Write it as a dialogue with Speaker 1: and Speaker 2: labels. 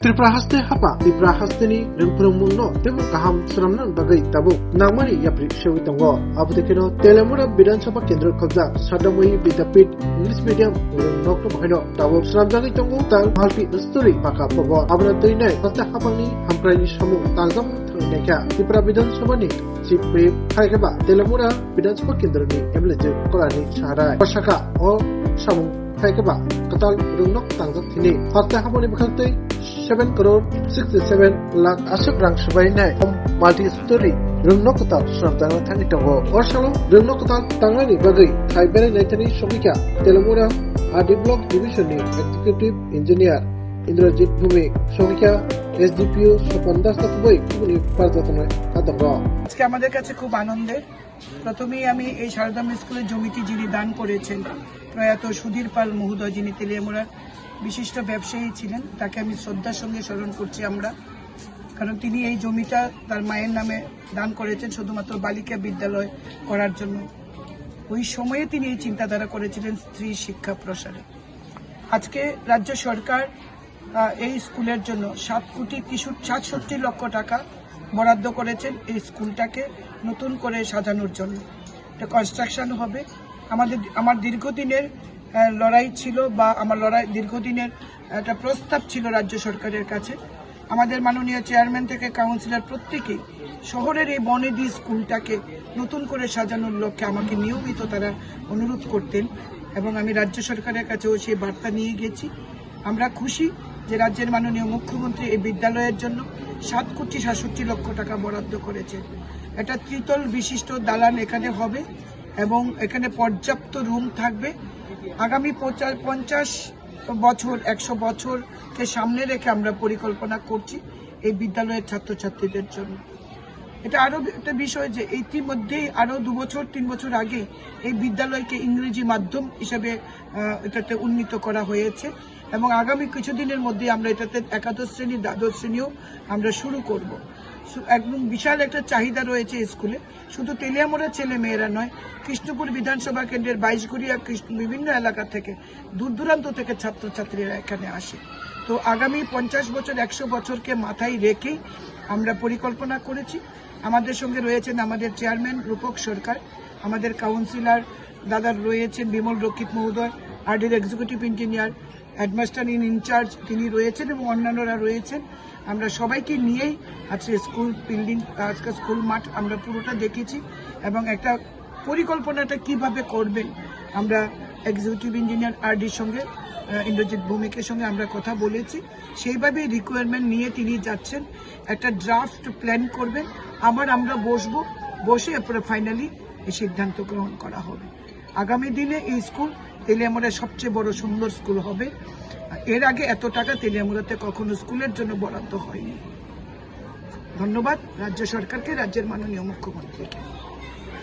Speaker 1: Tripura haste hapa Tripura hasteni rengpurungmungno temo kaham sramnan bagai tabuk nangmani yapri sewitango abudekino Telemura Bidhan Sabha Kendra Khabja Sadamoi Vidyapit English Medium Nokto Bhaino tabuk sramjagi tongo tal halpi story paka pogo abuna toinai haste hapangni hampraini samu tangjam throineka Tripura Bidhan Sabha ni Chief Whip Haikaba Telemura Bidhan Sabha Kendra ni MLJ Kolani Saharai Pasaka o samu Haikaba Katal Rungnok tangjam thini haste hapani bakhaltei 7 crore 67 lakh asap rang subainai multi story rungnok katal sramjang thani tongo orsalo rungnok katal tangani bagai thaibere naithani somika Telemura RD Block Division ni Executive Engineer Indrajit Bhumik somika SDPO Sopandas Takboi kubuni parjatona atongo
Speaker 2: আজকে আমাদের কাছে খুব আনন্দের প্রথমেই আমি এই শারদাম স্কুলের জমিটি যিনি দান করেছেন প্রয়াত সুধীর পাল মহোদয় যিনি তেলিয়ামুড়ার বিশিষ্ট ব্যবসায়ী ছিলেন তাকে আমি শ্রদ্ধার সঙ্গে স্মরণ করছি আমরা কারণ তিনি এই জমিটা তার মায়ের নামে দান করেছেন শুধুমাত্র বালিকা বিদ্যালয় করার জন্য ওই সময়ে তিনি এই চিন্তাধারা করেছিলেন স্ত্রী শিক্ষা প্রসারে আজকে রাজ্য সরকার এই স্কুলের জন্য 7,67 লক্ষ টাকা বরাদ্দ করেছেন এই স্কুলটাকে নতুন করে সাজানোর জন্য এটা কনস্ট্রাকশন হবে আমার দীর্ঘদিনের লড়াই ছিল বা আমার দীর্ঘদিনের একটা প্রস্তাব ছিল রাজ্য সরকারের কাছে আমাদের মাননীয় চেয়ারম্যান থেকে কাউন্সিলর প্রত্যেকেই শহরের এই বনেদি স্কুলটাকে নতুন করে সাজানোর লক্ষ্যে আমাকে নিয়মিত তারা অনুরোধ করতেন এবং আমি রাজ্য সরকারের কাছেও সেই বার্তা নিয়ে গেছি আমরা খুশি যে রাজ্যের মাননীয় মুখ্যমন্ত্রী এই বিদ্যালয়ের জন্য 7,67 লক্ষ টাকা বরাদ্দ করেছে একটা ত্রিতল বিশিষ্ট দালান এখানে হবে এবং এখানে পর্যাপ্ত রুম থাকবে আগামী 50 বছর 100 বছরকে সামনে রেখে আমরা পরিকল্পনা করছি এই বিদ্যালয়ের ছাত্রছাত্রীদের জন্য এটা আরো একটা বিষয় যে ইতিমধ্যেই আরো 2 বছর 3 বছর আগে এই বিদ্যালয়কে ইংরেজি মাধ্যম হিসেবে এটাতে উন্নীত করা হয়েছে এবং আগামী কিছুদিনের মধ্যে আমরা এটাতে একাদশ শ্রেণী দ্বাদশ শ্রেণীও আমরা শুরু করব একদম বিশাল একটা চাহিদা রয়েছে স্কুলে শুধু তেলিয়ামুড়ার ছেলে মেয়েরা নয় কৃষ্ণপুর বিধানসভা কেন্দ্রের 22গড়িয়া বিভিন্ন এলাকা থেকে দূর দূরান্ত থেকে ছাত্রছাত্রীরা এখানে আসে তো আগামী 50 বছর 100 বছরকে মাথায় রেখেই আমরা পরিকল্পনা করেছি আমাদের সঙ্গে রয়েছেন আমাদের চেয়ারম্যান রূপক সরকার আমাদের কাউন্সিলর দাদা রয়েছেন বিমল রক্ষিত মহোদয় আরডির এক্সিকিউটিভ ইঞ্জিনিয়ার হেডমাস্টার ইনচার্জ তিনি রয়েছেন এবং অন্যান্যরা রয়েছেন আমরা সবাইকে নিয়েই আজকে স্কুল বিল্ডিং আজকে স্কুল মাঠ আমরা পুরোটা দেখেছি এবং একটা পরিকল্পনাটা কিভাবে করবেন আমরা এক্সিকিউটিভ ইঞ্জিনিয়ার আরডির সঙ্গে ইন্দ্রজিৎ ভৌমিকের সঙ্গে আমরা কথা বলেছি সেইভাবেই রিকোয়ারমেন্ট নিয়ে তিনি যাচ্ছেন একটা ড্রাফট প্ল্যান করবেন আমরা বসে এরপরে ফাইনালি এই সিদ্ধান্ত গ্রহণ করা হবে আগামী দিনে এই স্কুল তেলিয়ামুড়ার সবচেয়ে বড় সুন্দর স্কুল হবে এর আগে এত টাকা তেলিয়ামুড়াতে কখনো স্কুলের জন্য বরাদ্দ হয়নি ধন্যবাদ রাজ্য সরকারকে রাজ্যের মাননীয় মুখ্যমন্ত্রীকে